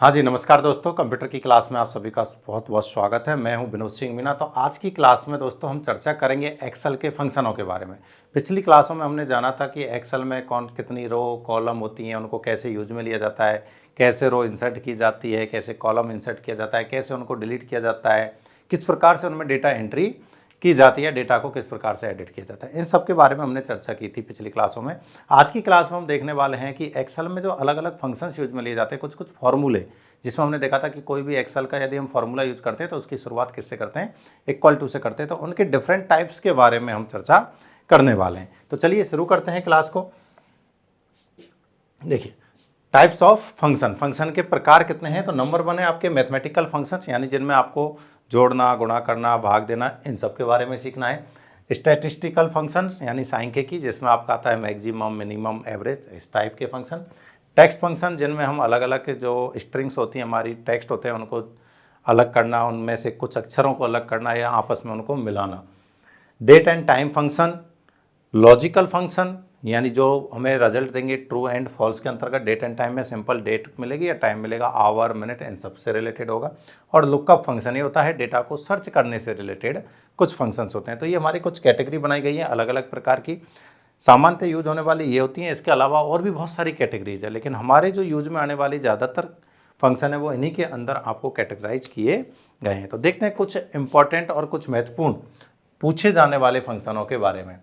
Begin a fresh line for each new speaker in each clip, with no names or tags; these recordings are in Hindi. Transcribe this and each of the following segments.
हाँ जी, नमस्कार दोस्तों। कंप्यूटर की क्लास में आप सभी का बहुत बहुत स्वागत है। मैं हूं विनोद सिंह मीना। तो आज की क्लास में दोस्तों हम चर्चा करेंगे एक्सेल के फंक्शनों के बारे में। पिछली क्लासों में हमने जाना था कि एक्सेल में कौन कितनी रो कॉलम होती हैं, उनको कैसे यूज में लिया जाता है, कैसे रो इंसर्ट की जाती है, कैसे कॉलम इंसर्ट किया जाता है, कैसे उनको डिलीट किया जाता है, किस प्रकार से उनमें डेटा एंट्री की जाती है, डेटा को किस प्रकार से एडिट किया जाता है। इन सब के बारे में हमने चर्चा की थी पिछली क्लासों में। आज की क्लास में हम देखने वाले हैं कि एक्सेल में जो अलग अलग फंक्शंस यूज में लिए जाते हैं, कुछ कुछ फॉर्मूले, जिसमें हमने देखा था कि कोई भी एक्सेल का यदि हम फॉर्मूला यूज करते हैं तो उसकी शुरुआत किससे करते हैं, इक्वल टू से करते हैं। तो उनके डिफरेंट टाइप्स के बारे में हम चर्चा करने वाले हैं। तो चलिए शुरू करते हैं क्लास को। देखिए, टाइप्स ऑफ फंक्शन, फंक्शन के प्रकार कितने हैं। तो नंबर 1 है आपके मैथमेटिकल फंक्शंस, यानी जिनमें आपको जोड़ना, गुणा करना, भाग देना, इन सब के बारे में सीखना है। स्टैटिस्टिकल फंक्शंस यानी सांख्यिकी, जिसमें आपका आता है मैक्सिमम, मिनिमम, एवरेज, इस टाइप के फंक्शन। टेक्स्ट फंक्शन, जिनमें हम अलग अलग जो स्ट्रिंग्स होती हैं, हमारी टेक्स्ट होते हैं, उनको अलग करना, उनमें से कुछ अक्षरों को अलग करना या आपस में उनको मिलाना। Date and time function, logical function, यानी जो हमें रिजल्ट देंगे ट्रू एंड फॉल्स के अंतर्गत। डेट एंड टाइम में सिंपल डेट मिलेगी या टाइम मिलेगा, आवर, मिनट, इन सब से रिलेटेड होगा। और लुकअप फंक्शन ये होता है डेटा को सर्च करने से रिलेटेड कुछ फंक्शंस होते हैं। तो ये हमारी कुछ कैटेगरी बनाई गई है अलग अलग प्रकार की। सामान्यतः यूज होने वाली ये होती हैं, इसके अलावा और भी बहुत सारी कैटेगरीज है, लेकिन हमारे जो यूज में आने वाली ज़्यादातर फंक्शन है वो इन्हीं के अंदर आपको कैटेगराइज किए गए हैं। तो देखते हैं कुछ इंपॉर्टेंट और कुछ महत्वपूर्ण पूछे जाने वाले फंक्शनों के बारे में।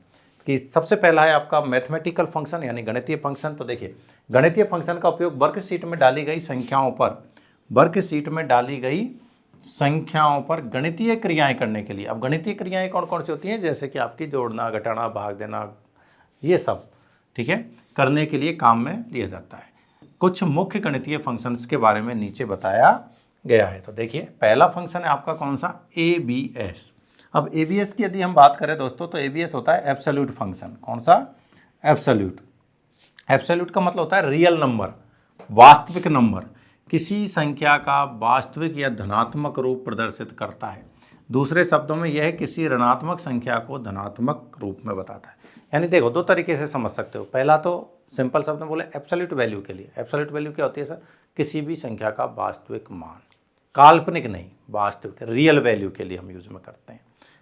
कि सबसे पहला है आपका मैथमेटिकल फंक्शन यानी गणितीय फंक्शन। तो देखिए, गणितीय फंक्शन का उपयोग वर्कशीट में डाली गई संख्याओं पर, वर्कशीट में डाली गई संख्याओं पर गणितीय क्रियाएं करने के लिए। अब गणितीय क्रियाएं कौन कौन सी होती हैं, जैसे कि आपकी जोड़ना, घटाना, भाग देना, ये सब ठीक है करने के लिए काम में लिया जाता है। कुछ मुख्य गणितीय फंक्शंस के बारे में नीचे बताया गया है। तो देखिए, पहला फंक्शन है आपका कौन सा, ABS। अब ABS की यदि हम बात करें दोस्तों, तो ABS होता है एब्सोल्यूट फंक्शन। कौन सा, एब्सोल्यूट। एब्सोल्यूट का मतलब होता है रियल नंबर, वास्तविक नंबर, किसी संख्या का वास्तविक या धनात्मक रूप प्रदर्शित करता है। दूसरे शब्दों में यह किसी ऋणात्मक संख्या को धनात्मक रूप में बताता है। यानी देखो, दो तरीके से समझ सकते हो। पहला तो सिंपल शब्द में बोले एब्सोल्यूट वैल्यू के लिए। एब्सोल्यूट वैल्यू क्या होती है सर, किसी भी संख्या का वास्तविक मान, काल्पनिक नहीं, वास्तविक, रियल वैल्यू के लिए हम यूज में करते हैं।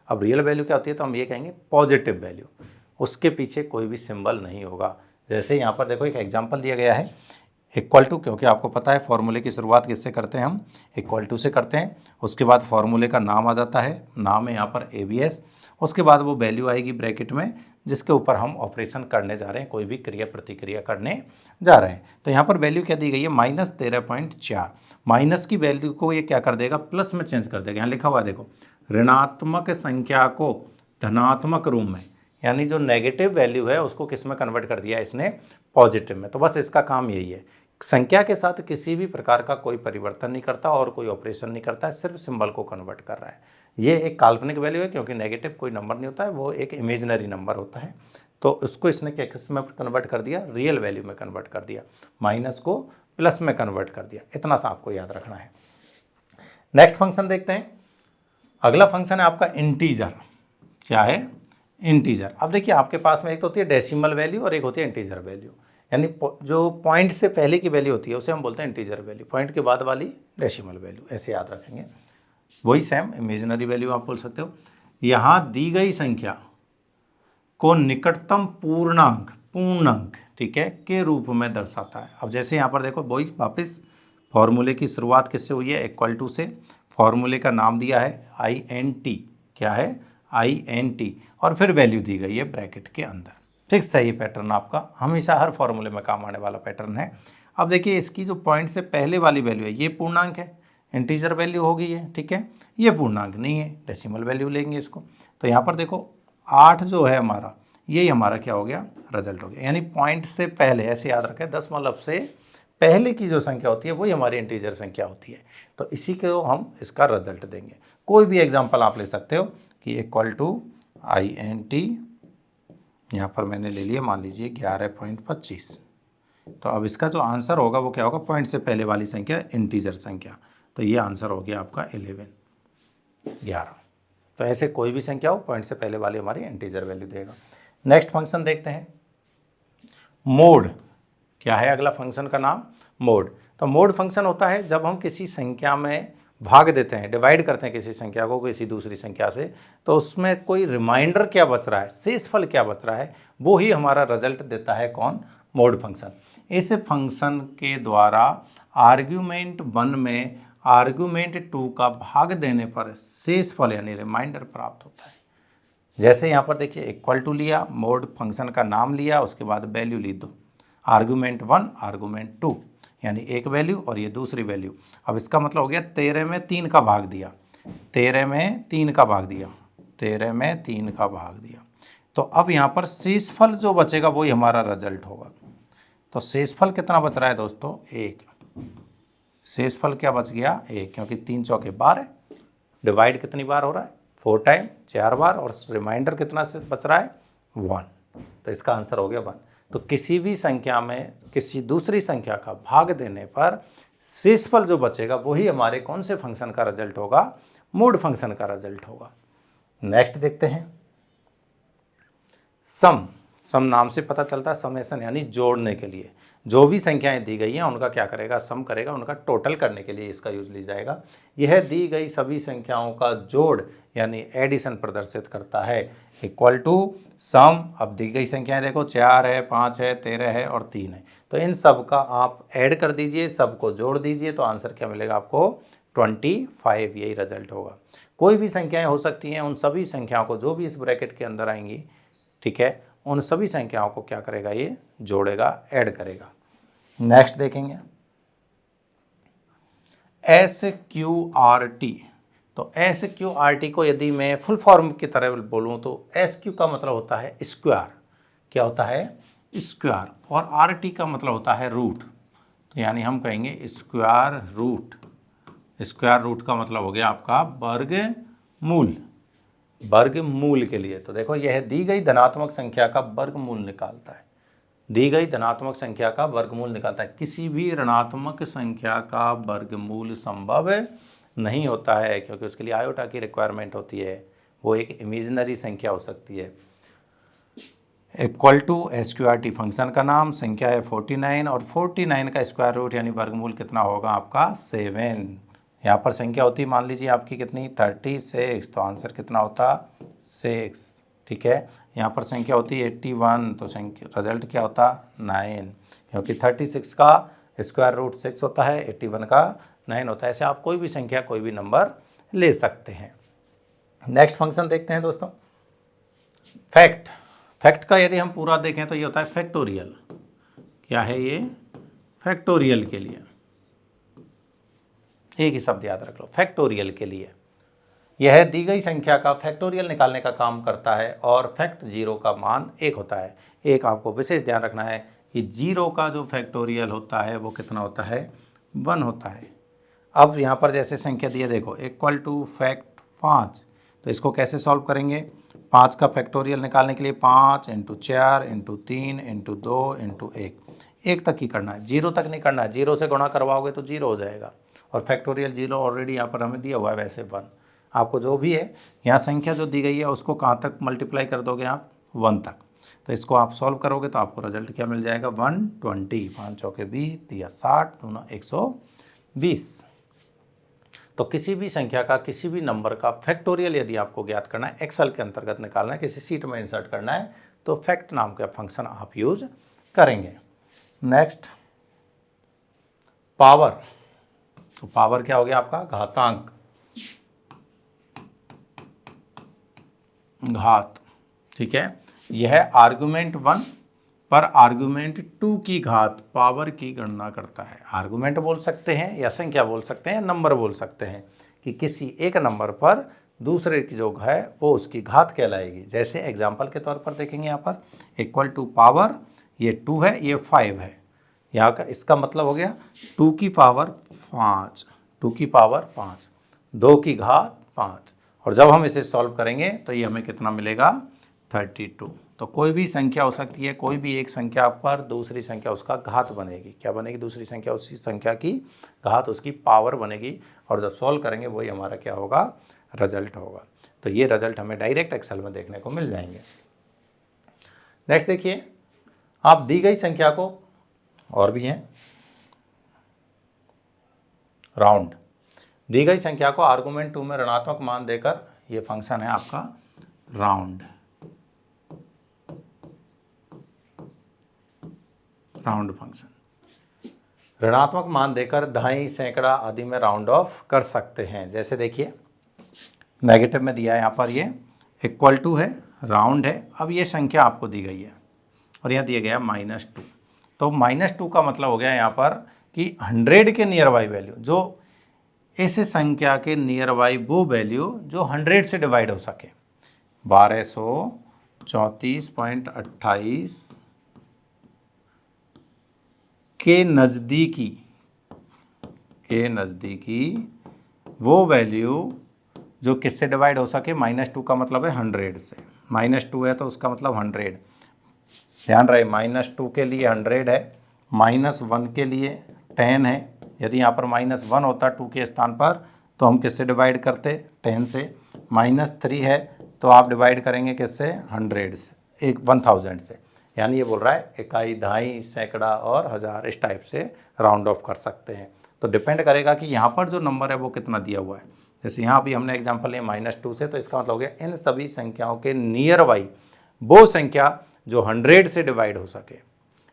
अब रियल वैल्यू क्या होती है, तो हम ये कहेंगे पॉजिटिव वैल्यू, उसके पीछे कोई भी सिंबल नहीं होगा। जैसे यहाँ पर देखो एक एग्जांपल दिया गया है, इक्वल टू, क्योंकि आपको पता है फॉर्मूले की शुरुआत किससे करते हैं हम, इक्वल टू से करते हैं। उसके बाद फॉर्मूले का नाम आ जाता है, नाम है यहाँ पर ABS। उसके बाद वो वैल्यू आएगी ब्रैकेट में, जिसके ऊपर हम ऑपरेशन करने जा रहे हैं, कोई भी क्रिया प्रतिक्रिया करने जा रहे हैं। तो यहाँ पर वैल्यू क्या दी गई है, -13.4। माइनस की वैल्यू को ये क्या कर देगा, प्लस में चेंज कर देगा। यहाँ लिखा हुआ है देखो, ऋणात्मक संख्या को धनात्मक रूप में, यानी जो नेगेटिव वैल्यू है उसको किस में कन्वर्ट कर दिया इसने, पॉजिटिव में। तो बस इसका काम यही है, संख्या के साथ किसी भी प्रकार का कोई परिवर्तन नहीं करता और कोई ऑपरेशन नहीं करता है, सिर्फ सिंबल को कन्वर्ट कर रहा है। ये एक काल्पनिक वैल्यू है, क्योंकि नेगेटिव कोई नंबर नहीं होता है, वो एक इमेजिनरी नंबर होता है। तो उसको इसने क्या किस में कन्वर्ट कर दिया, रियल वैल्यू में कन्वर्ट कर दिया, माइनस को प्लस में कन्वर्ट कर दिया। इतना सा आपको याद रखना है। नेक्स्ट फंक्शन देखते हैं। अगला फंक्शन है आपका इंटीजर। क्या है, इंटीजर। अब देखिए, आपके पास में एक तो होती है डेसिमल वैल्यू और एक होती है इंटीजर वैल्यू। यानी जो पॉइंट से पहले की वैल्यू होती है उसे हम बोलते हैं इंटीजर वैल्यू, पॉइंट के बाद वाली डेसिमल वैल्यू, ऐसे याद रखेंगे। वही सेम इमेजिनरी वैल्यू आप बोल सकते हो। यहाँ दी गई संख्या को निकटतम पूर्णांक, पूर्णांक ठीक है, के रूप में दर्शाता है। अब जैसे यहाँ पर देखो, वही वापस फॉर्मूले की शुरुआत किससे हुई है, इक्वल टू से। फॉर्मूले का नाम दिया है INT। क्या है, INT, और फिर वैल्यू दी गई है ब्रैकेट के अंदर। ठीक, सही पैटर्न आपका हमेशा हर फॉर्मूले में काम आने वाला पैटर्न है। अब देखिए, इसकी जो पॉइंट से पहले वाली वैल्यू है ये पूर्णांक है, इंटीजर वैल्यू हो गई है, ठीक है। ये पूर्णांक नहीं है, डेसिमल वैल्यू लेंगे इसको। तो यहाँ पर देखो 8 जो है हमारा, यही हमारा क्या हो गया, रिजल्ट हो गया। यानी पॉइंट से पहले, ऐसे याद रखें, दशमलव से पहले की जो संख्या होती है वही हमारी इंटीजर संख्या होती है। तो इसी को हम इसका रिजल्ट देंगे। कोई भी एग्जांपल आप ले सकते हो कि इक्वल टू INT, यहाँ पर मैंने ले लिया मान लीजिए 11.25। तो अब इसका जो आंसर होगा वो क्या होगा, पॉइंट से पहले वाली संख्या, इंटीजर संख्या। तो ये आंसर हो गया आपका 11। तो ऐसे कोई भी संख्या हो, पॉइंट से पहले वाली हमारी इंटीजर वैल्यू देगा। नेक्स्ट फंक्शन देखते हैं, मोड। क्या है अगला फंक्शन का नाम? मोड। तो मोड फंक्शन होता है जब हम किसी संख्या में भाग देते हैं, डिवाइड करते हैं किसी संख्या को किसी दूसरी संख्या से, तो उसमें कोई रिमाइंडर क्या बच रहा है, शेषफल क्या बच रहा है, वो ही हमारा रिजल्ट देता है कौन? Mode function. इस फंक्शन के द्वारा आर्ग्यूमेंट 1 में आर्ग्यूमेंट 2 का भाग देने पर शेषफल यानी रिमाइंडर प्राप्त होता है। जैसे यहाँ पर देखिए इक्वल टू लिया, मोड फंक्शन का नाम लिया, उसके बाद वैल्यू ली दो, आर्ग्यूमेंट 1 आर्ग्यूमेंट 2 यानी एक वैल्यू और ये दूसरी वैल्यू। अब इसका मतलब हो गया 13 में 3 का भाग दिया, 13 में 3 का भाग दिया, 13 में 3 का भाग दिया। तो अब यहाँ पर शेषफल जो बचेगा वही हमारा रिजल्ट होगा। तो शेषफल कितना बच रहा है दोस्तों? 1। शेषफल क्या बच गया? 1, क्योंकि 3 चौके 12, डिवाइड कितनी बार हो रहा है? 4 टाइम, 4 बार, और रिमाइंडर कितना से बच रहा है? 1। तो इसका आंसर हो गया 1। तो किसी भी संख्या में किसी दूसरी संख्या का भाग देने पर शेषफल जो बचेगा वही हमारे कौन से फंक्शन का रिजल्ट होगा? मोड फंक्शन का रिजल्ट होगा। नेक्स्ट देखते हैं सम। सम नाम से पता चलता है समेशन यानी जोड़ने के लिए। जो भी संख्याएं दी गई हैं उनका क्या करेगा? सम करेगा, उनका टोटल करने के लिए इसका यूज लिया जाएगा। यह दी गई सभी संख्याओं का जोड़ यानी एडिशन प्रदर्शित करता है। Equal to some. अब दी गई संख्याएं देखो 4 है, 5 है, 13 है और 3 है। तो इन सब का आप ऐड कर दीजिए, सबको जोड़ दीजिए, तो आंसर क्या मिलेगा आपको? 25। यही रिजल्ट होगा। कोई भी संख्याएं हो सकती हैं, उन सभी संख्याओं को जो भी इस ब्रैकेट के अंदर आएंगी, ठीक है, उन सभी संख्याओं को क्या करेगा? ये जोड़ेगा, ऐड करेगा। नेक्स्ट देखेंगे SQRT। तो SQRT को यदि मैं फुल फॉर्म की तरह बोलूं तो SQ का मतलब होता है स्क्वायर। क्या होता है? स्क्वायर। और RT का मतलब होता है रूट। तो यानी हम कहेंगे स्क्वायर रूट। स्क्वायर रूट का मतलब हो गया आपका वर्गमूल। वर्गमूल के लिए तो देखो यह दी गई धनात्मक संख्या का वर्गमूल निकालता है। दी गई धनात्मक संख्या का वर्गमूल निकालता है। किसी भी ऋणात्मक संख्या का वर्गमूल संभव नहीं होता है, क्योंकि उसके लिए आयोटा की रिक्वायरमेंट होती है। वो एक इमेजिनरी संख्या हो सकती है। इक्वल टू SQRT फंक्शन का नाम, संख्या है 49 और 49 का स्क्वायर रूट यानी वर्गमूल कितना होगा आपका? 7। यहाँ पर संख्या होती मान लीजिए आपकी कितनी? 36। तो आंसर कितना होता? 6। ठीक है। यहाँ पर संख्या होती 81, तो संख्या रिजल्ट क्या होता? 9, क्योंकि 36 का स्क्वायर रूट 6 होता है, 81 का 9 होता है। ऐसे आप कोई भी संख्या कोई भी नंबर ले सकते हैं। नेक्स्ट फंक्शन देखते हैं दोस्तों, फैक्ट। फैक्ट का यदि हम पूरा देखें तो ये होता है फैक्टोरियल। क्या है ये? फैक्टोरियल के लिए एक ही शब्द याद रख लो, फैक्टोरियल के लिए। यह दी गई संख्या का फैक्टोरियल निकालने का काम करता है और फैक्ट 0 का मान 1 होता है। एक आपको विशेष ध्यान रखना है कि 0 का जो फैक्टोरियल होता है वो कितना होता है? 1 होता है। अब यहाँ पर जैसे संख्या दी है देखो, इक्वल टू फैक्ट 5। तो इसको कैसे सॉल्व करेंगे? 5 का फैक्टोरियल निकालने के लिए 5 × 4 × 3 × 2 × 1 तक ही करना है, 0 तक नहीं करना है। 0 से गुणा करवाओगे तो 0 हो जाएगा, और फैक्टोरियल 0 ऑलरेडी यहाँ पर हमें दिया हुआ है वैसे 1। आपको जो भी है यहाँ संख्या जो दी गई है उसको कहाँ तक मल्टीप्लाई कर दोगे आप? 1 तक। तो इसको आप सॉल्व करोगे तो आपको रिजल्ट क्या मिल जाएगा? 120। 5 चौके 20 या 60 दूना 120। तो किसी भी संख्या का किसी भी नंबर का फैक्टोरियल यदि आपको ज्ञात करना है, एक्सेल के अंतर्गत निकालना है, किसी सीट में इंसर्ट करना है, तो फैक्ट नाम का फंक्शन आप यूज करेंगे। Next power. तो पावर क्या हो गया आपका? घातांक, घात। ठीक है। यह आर्गुमेंट 1 पर आर्गुमेंट 2 की घात पावर की गणना करता है। आर्गुमेंट बोल सकते हैं या संख्या बोल सकते हैं, नंबर बोल सकते हैं, कि किसी एक नंबर पर दूसरे की जो है वो उसकी घात कहलाएगी। जैसे एग्जांपल के तौर पर देखेंगे यहाँ पर इक्वल टू पावर, ये 2 है, ये 5 है। यहाँ का इसका मतलब हो गया 2 की पावर 5, 2 की पावर 5, 2 की घात 5। और जब हम इसे सॉल्व करेंगे तो ये हमें कितना मिलेगा? 32। तो कोई भी संख्या हो सकती है, कोई भी एक संख्या पर दूसरी संख्या उसका घात बनेगी। क्या बनेगी? दूसरी संख्या उसी संख्या की घात, उसकी पावर बनेगी। और जब सॉल्व करेंगे वही हमारा क्या होगा? रिजल्ट होगा। तो ये रिजल्ट हमें डायरेक्ट एक्सेल में देखने को मिल जाएंगे। नेक्स्ट देखिए, आप दी गई संख्या को और भी हैं। राउंड, दी गई संख्या को आर्गुमेंट 2 में ऋणात्मक मान देकर, ये फंक्शन है आपका राउंड, राउंड फंक्शन। ऋणात्मक मान देकर दहाई, सैकड़ा आदि में राउंड ऑफ कर सकते हैं। जैसे देखिए नेगेटिव में दिया है यहाँ पर, ये इक्वल टू है, राउंड है। अब ये संख्या आपको दी गई है और यहाँ दिया गया -2, तो -2 का मतलब हो गया यहाँ पर कि 100 के नियर बाई वैल्यू, जो इस संख्या के नियर बाई वो वैल्यू जो 100 से डिवाइड हो सके। 1234.28 के नज़दीकी वो वैल्यू जो किससे डिवाइड हो सके, -2 का मतलब है 100 से, -2 है तो उसका मतलब 100, ध्यान रहे -2 के लिए 100 है, -1 के लिए 10 है। यदि यहाँ पर -1 होता 2 के स्थान पर तो हम किससे डिवाइड करते, 10 से। -3 है तो आप डिवाइड करेंगे किससे, 100 से, 1000 से। यानी ये बोल रहा है इकाई, दहाई, सैकड़ा और हज़ार, इस टाइप से राउंड ऑफ कर सकते हैं। तो डिपेंड करेगा कि यहाँ पर जो नंबर है वो कितना दिया हुआ है। जैसे यहाँ भी हमने एग्जांपल लिया -2 से, तो इसका मतलब हो गया इन सभी संख्याओं के नियर बाई वो संख्या जो 100 से डिवाइड हो सके।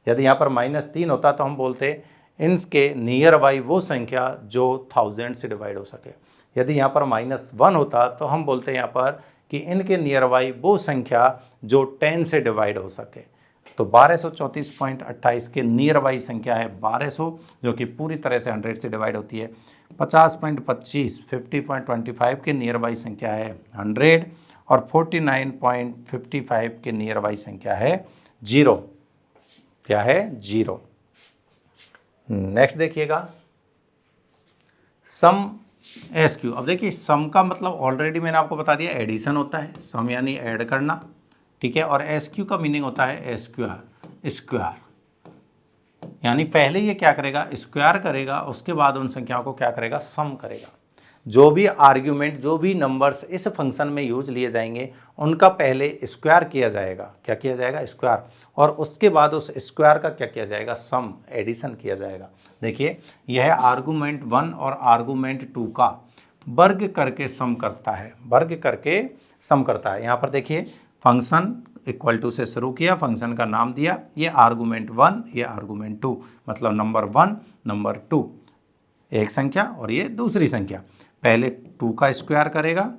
यदि यहाँ पर -3 होता तो हम बोलते इनके नियर बाई वो संख्या जो 1000 से डिवाइड हो सके। यदि यहाँ पर -1 होता तो हम बोलते हैं यहाँ पर कि इनके नियर बाई वो संख्या जो 10 से डिवाइड हो सके। तो 1234.28 के नियर बाई संख्या है 1200, जो कि पूरी तरह से 100 से डिवाइड होती है। 50.25 50.25 के नियर बाई संख्या है 100 और 49.55 के नियर बाई संख्या है 0। क्या है, 0। नेक्स्ट देखिएगा सम SQ। अब देखिए सम का मतलब ऑलरेडी मैंने आपको बता दिया, एडिशन होता है, सम यानी ऐड करना, ठीक है। और SQ का मीनिंग होता है स्क्वायर, स्क्वायर यानी पहले ये क्या करेगा, स्क्वायर करेगा, उसके बाद उन संख्याओं को क्या करेगा, सम करेगा। जो भी आर्ग्यूमेंट, जो भी नंबर्स इस फंक्शन में यूज लिए जाएंगे उनका पहले स्क्वायर किया जाएगा। क्या किया जाएगा, स्क्वायर, और उसके बाद उस स्क्वायर का क्या किया जाएगा, सम, एडिशन किया जाएगा। देखिए यह आर्गूमेंट 1 और आर्गूमेंट 2 का वर्ग करके सम करता है, वर्ग करके सम करता है। यहाँ पर देखिए फंक्शन इक्वल टू से शुरू किया, फंक्शन का नाम दिया, ये आर्गूमेंट 1, ये आर्गूमेंट 2, मतलब नंबर 1 नंबर 2, एक संख्या और ये दूसरी संख्या। पहले 2 का स्क्वायर करेगा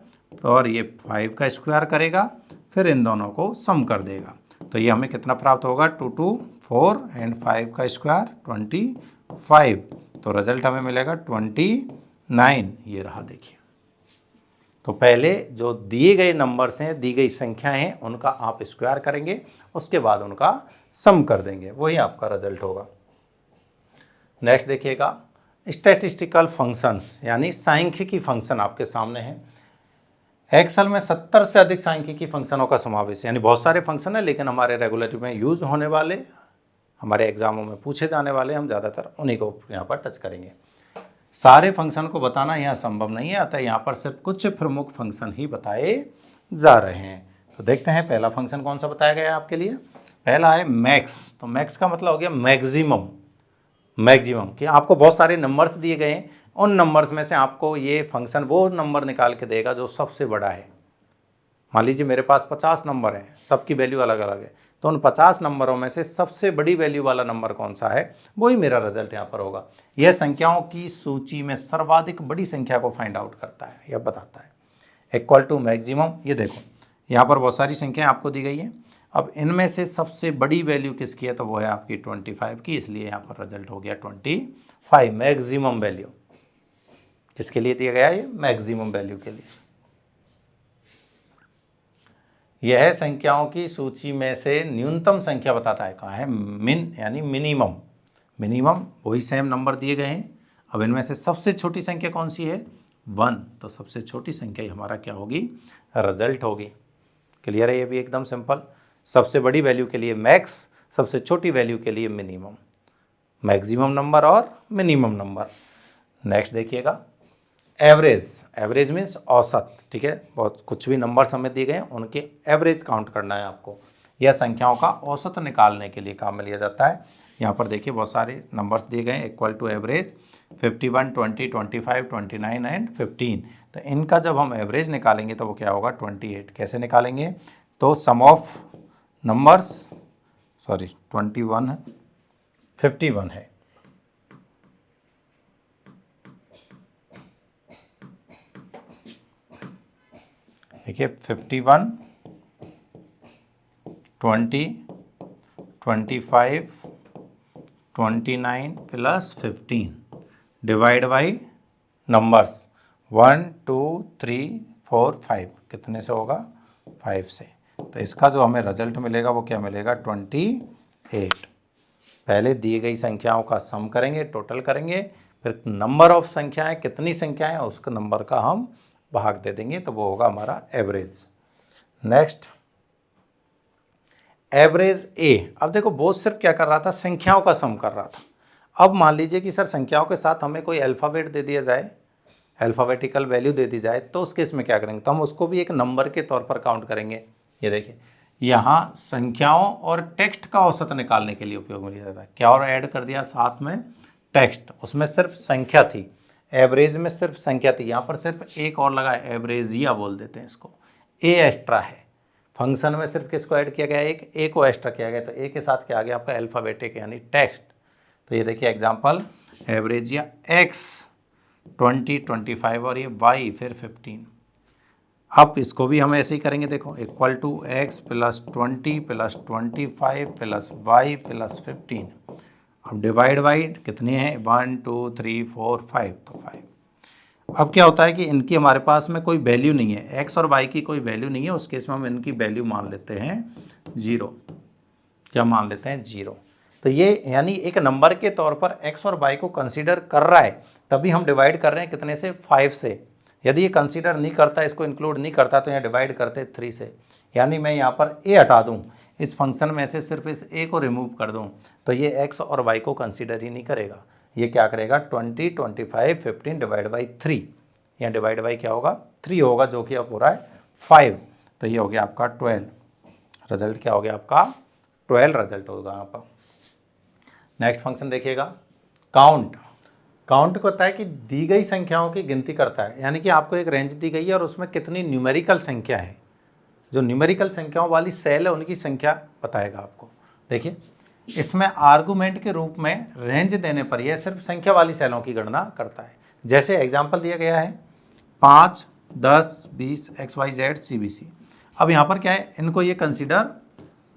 और ये 5 का स्क्वायर करेगा, फिर इन दोनों को सम कर देगा। तो ये हमें कितना प्राप्त होगा, 2 2 4 एंड 5 का स्क्वायर 25। तो रिजल्ट हमें मिलेगा 29। ये रहा देखिए। तो पहले जो दिए गए नंबर्स हैं, दी गई संख्याएं हैं, उनका आप स्क्वायर करेंगे, उसके बाद उनका सम कर देंगे, वही आपका रिजल्ट होगा। नेक्स्ट देखिएगा स्टैटिस्टिकल फंक्शंस, यानी सांख्यिकी फंक्शन आपके सामने है। एक्सेल में 70 से अधिक सांख्यिकी फंक्शनों का समावेश है, यानी बहुत सारे फंक्शन है, लेकिन हमारे रेगुलर में यूज होने वाले, हमारे एग्जामों में पूछे जाने वाले, हम ज़्यादातर उन्हीं को यहाँ पर टच करेंगे। सारे फंक्शन को बताना यहाँ संभव नहीं है, अतः यहाँ पर सिर्फ कुछ प्रमुख फंक्शन ही बताए जा रहे हैं। तो देखते हैं पहला फंक्शन कौन सा बताया गया है आपके लिए। पहला है मैक्स। तो मैक्स का मतलब हो गया मैक्सिमम, मैक्सिमम कि आपको बहुत सारे नंबर्स दिए गए हैं, उन नंबर्स में से आपको ये फंक्शन वो नंबर निकाल के देगा जो सबसे बड़ा है। मान लीजिए मेरे पास 50 नंबर हैं, सबकी वैल्यू अलग अलग है, तो उन 50 नंबरों में से सबसे बड़ी वैल्यू वाला नंबर कौन सा है, वही मेरा रिजल्ट यहाँ पर होगा। यह संख्याओं की सूची में सर्वाधिक बड़ी संख्या को फाइंड आउट करता है, यह बताता है। इक्वल टू मैक्सिमम, ये देखो यहाँ पर बहुत सारी संख्याएं आपको दी गई हैं। अब इनमें से सबसे बड़ी वैल्यू किसकी है, तो वो है आपकी 25 की, इसलिए यहाँ पर रिजल्ट हो गया 25। मैक्सिमम वैल्यू किसके लिए दिया गया है, ये मैक्सिमम वैल्यू के लिए। यह संख्याओं की सूची में से न्यूनतम संख्या बताता है, कहाँ है, मिन यानी मिनिमम, मिनिमम वही सेम नंबर दिए गए हैं। अब इनमें से सबसे छोटी संख्या कौन सी है, 1, तो सबसे छोटी संख्या ही हमारा क्या होगी, रिजल्ट होगी। क्लियर है, ये भी एकदम सिंपल। सबसे बड़ी वैल्यू के लिए मैक्स, सबसे छोटी वैल्यू के लिए मिनिमम, मैक्सिमम नंबर और मिनिमम नंबर। नेक्स्ट देखिएगा एवरेज। एवरेज मीन्स औसत, ठीक है। बहुत कुछ भी नंबर्स हमें दिए गए हैं, उनके एवरेज काउंट करना है आपको। यह संख्याओं का औसत निकालने के लिए काम में लिया जाता है। यहाँ पर देखिए बहुत सारे नंबर्स दिए गए हैं इक्वल टू एवरेज 51, 20, 25, 29 एंड 15। तो इनका जब हम एवरेज निकालेंगे तो वो क्या होगा 28। कैसे निकालेंगे? तो सम ऑफ नंबर्स 21 है, 51 है। देखिए 51, 20, 25, 29 प्लस 15 डिवाइड बाई नंबर्स 1, 2, 3, 4, 5 कितने से होगा 5 से। तो इसका जो हमें रिजल्ट मिलेगा वो क्या मिलेगा 28। पहले दी गई संख्याओं का सम करेंगे, टोटल करेंगे, फिर नंबर ऑफ संख्याएं कितनी संख्याएं उसका नंबर का हम भाग दे देंगे तो वो होगा हमारा एवरेज। नेक्स्ट एवरेज ए। अब देखो बोझ सिर्फ क्या कर रहा था, संख्याओं का सम कर रहा था। अब मान लीजिए कि सर संख्याओं के साथ हमें कोई अल्फ़ाबेट दे दिया जाए, अल्फ़ाबेटिकल वैल्यू दे दी जाए, तो उस केस में क्या करेंगे? तो हम उसको भी एक नंबर के तौर पर काउंट करेंगे। ये देखिए यहाँ संख्याओं और टेक्स्ट का औसत निकालने के लिए उपयोग में लिया जाता है। क्या और ऐड कर दिया साथ में टेक्स्ट, उसमें सिर्फ संख्या थी, एवरेज में सिर्फ संख्या थी, यहाँ पर सिर्फ एक और लगा है, एवरेजिया बोल देते हैं इसको, ए एक्स्ट्रा है। फंक्शन में सिर्फ किसको ऐड किया गया? एक ए को एक्स्ट्रा किया गया, तो ए के साथ क्या आ गया आपका अल्फ़ाबेटिक यानी टेक्स्ट। तो ये देखिए एग्जांपल एवरेजिया एक्स 20, 25 और ये वाई फिर 15। अब इसको भी हम ऐसे ही करेंगे, देखो equal to X plus 20 plus 25 plus Y plus 15। अब डिवाइड बाई कितने हैं 1, 2, 3, 4, 5, तो 5। अब क्या होता है कि इनकी हमारे पास में कोई वैल्यू नहीं है, एक्स और वाई की कोई वैल्यू नहीं है, उस केस में हम इनकी वैल्यू मान लेते हैं 0। क्या मान लेते हैं 0। तो ये यानी एक नंबर के तौर पर एक्स और वाई को कंसीडर कर रहा है, तभी हम डिवाइड कर रहे हैं कितने से 5 से। यदि ये कंसीडर नहीं करता, इसको इंक्लूड नहीं करता, तो यहाँ डिवाइड करते 3 से। यानी मैं यहाँ पर ए हटा दूँ, इस फंक्शन में से सिर्फ इस ए को रिमूव कर दूँ, तो ये एक्स और वाई को कंसीडर ही नहीं करेगा। ये क्या करेगा 20, 25, 15 डिवाइड बाई 3। यहाँ डिवाइड बाई क्या होगा 3 होगा, जो कि अब हो रहा है 5। तो ये हो गया आपका 12। रिजल्ट क्या हो गया आपका 12 रिजल्ट होगा यहाँ पर। नेक्स्ट फंक्शन देखिएगा काउंट। काउंट को होता है कि दी गई संख्याओं की गिनती करता है, यानी कि आपको एक रेंज दी गई है और उसमें कितनी न्यूमेरिकल संख्या है, जो न्यूमेरिकल संख्याओं वाली सेल है उनकी संख्या बताएगा आपको। देखिए इसमें आर्गुमेंट के रूप में रेंज देने पर यह सिर्फ संख्या वाली सेलों की गणना करता है। जैसे एग्जाम्पल दिया गया है 5, 10, 20 XYZ CBC। अब यहाँ पर क्या है, इनको ये कंसीडर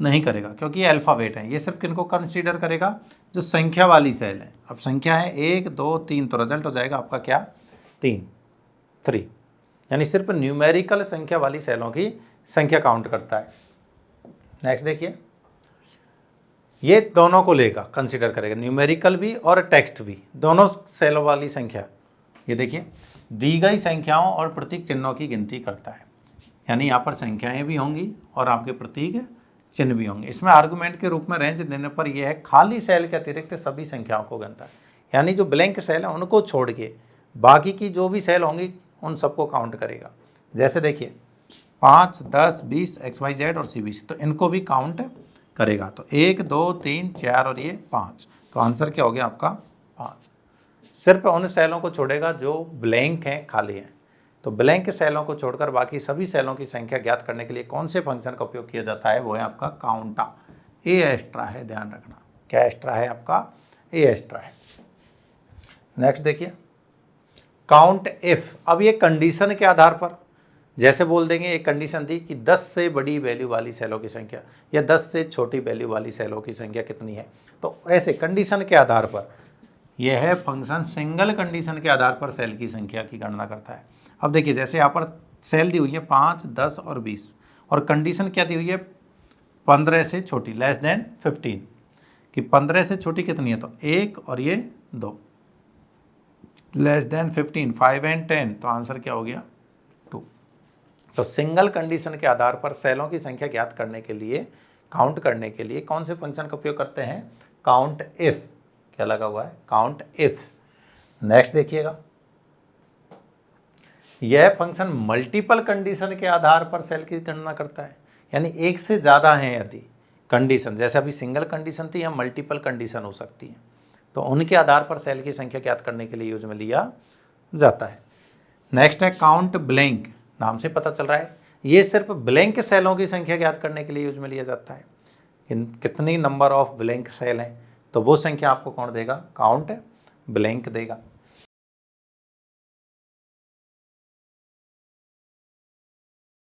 नहीं करेगा क्योंकि ये अल्फ़ाबेट है, ये सिर्फ किनको कंसीडर करेगा जो संख्या वाली सेल है। अब संख्या है 1, 2, 3, तो रिजल्ट हो जाएगा आपका क्या 3, यानी सिर्फ न्यूमेरिकल संख्या वाली सेलों की संख्या काउंट करता है। नेक्स्ट देखिए ये दोनों को लेगा, कंसीडर करेगा, न्यूमेरिकल भी और टेक्स्ट भी, दोनों सेलों वाली संख्या। ये देखिए दी गई संख्याओं और प्रतीक चिन्हों की गिनती करता है, यानी यहाँ पर संख्याएं भी होंगी और आपके प्रतीक चिन्ह भी होंगे। इसमें आर्गुमेंट के रूप में रेंज देने पर यह है खाली सेल के अतिरिक्त सभी संख्याओं को गिनता है, यानी जो ब्लैंक सेल है उनको छोड़ के बाकी की जो भी सेल होंगी उन सबको काउंट करेगा। जैसे देखिए 5, 10, 20 XYZ और CBC, तो इनको भी काउंट करेगा। तो 1, 2, 3, 4 और ये 5, तो आंसर क्या हो गया आपका 5। सिर्फ उन सेलों को छोड़ेगा जो ब्लैंक हैं, खाली हैं। तो ब्लैंक सेलों को छोड़कर बाकी सभी सेलों की संख्या ज्ञात करने के लिए कौन से फंक्शन का उपयोग किया जाता है, वो है आपका काउंटा। ए एक्स्ट्रा है, ध्यान रखना, क्या एक्स्ट्रा है आपका ए एक्स्ट्रा है। नेक्स्ट देखिए काउंट इफ। अब ये कंडीशन के आधार पर, जैसे बोल देंगे एक कंडीशन थी कि 10 से बड़ी वैल्यू वाली सेलों की संख्या या 10 से छोटी वैल्यू वाली सेलों की संख्या कितनी है, तो ऐसे कंडीशन के आधार पर यह है फंक्शन सिंगल कंडीशन के आधार पर सेल की संख्या की गणना करता है। अब देखिए जैसे यहाँ पर सेल दी हुई है 5, 10 और 20 और कंडीशन क्या दी हुई है 15 से छोटी लेस देन 15, कि 15 से छोटी कितनी है, तो 1 और ये 2, लेस देन 15, 5 एंड 10, तो आंसर क्या हो गया 2। तो सिंगल कंडीशन के आधार पर सेलों की संख्या ज्ञात करने के लिए, काउंट करने के लिए कौन से फंक्शन का उपयोग करते हैं, काउंट इफ। क्या लगा हुआ है काउंट इफ। नेक्स्ट देखिएगा यह फंक्शन मल्टीपल कंडीशन के आधार पर सेल की गणना करता है, यानी एक से ज़्यादा हैं यदि कंडीशन, जैसे अभी सिंगल कंडीशन थी या मल्टीपल कंडीशन हो सकती है, तो उनके आधार पर सेल की संख्या ज्ञात करने के लिए यूज में लिया जाता है। नेक्स्ट है काउंट ब्लैंक, नाम से पता चल रहा है ये सिर्फ ब्लैंक सेलों की संख्या ज्ञात करने के लिए यूज में लिया जाता है। कितनी नंबर ऑफ ब्लैंक सेल हैं, तो वो संख्या आपको कौन देगा, काउंट ब्लैंक देगा।